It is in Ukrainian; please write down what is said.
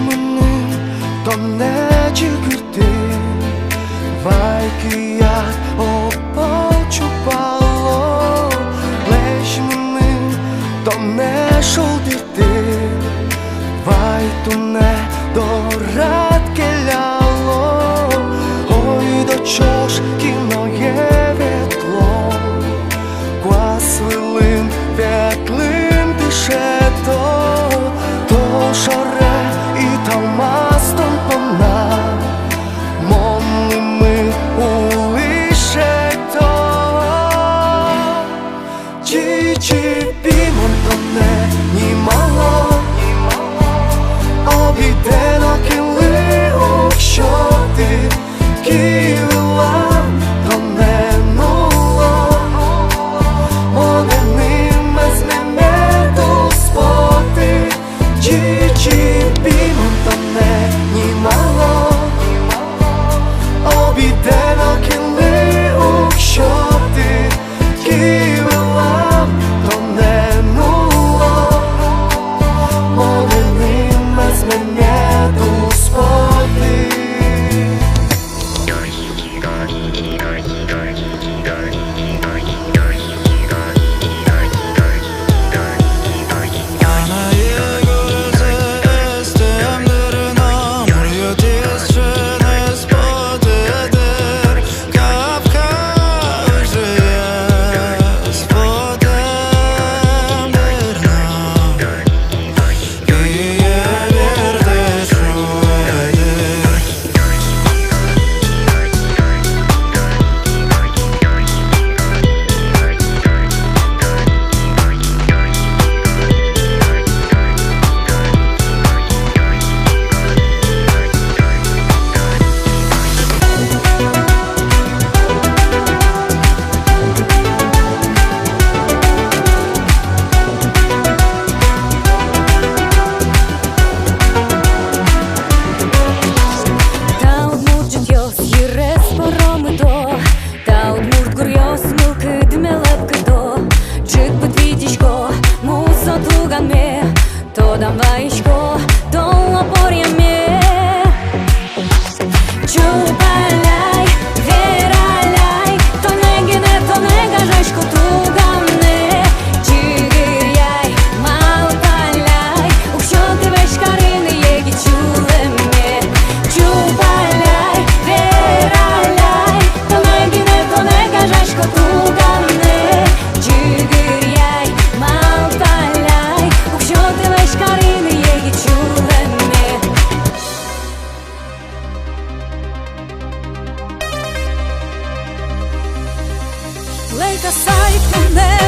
menің тонне жүгірді Вайкият опал чупало Леш менің тонне шолдырды Вайтуне дорат келяло Ой, до чош кіноє ветло Квасвилим, веклим дишето То шоре і талмастон пона Монними улишето Чичи бімон тоне німало Обійдено кіли окшоти Ківила тоне нуло Моненим без мене до споти Чичи бімон тоне німало Обійдено кіли окшоти Ківила тоне нуло Моненим без мене до споти Давайшко, долу пор'яме Чупаляй, вераляй То не гине, то не гажешко тугане Чигиряй, малпаляй Ukщо ти веш карини єгі чулеме Чупаляй, вераляй То не гине, то не гажешко тугане Чигиряй, малпаляй Ukщо ти веш карини єгі чулеме Лейка сайт мене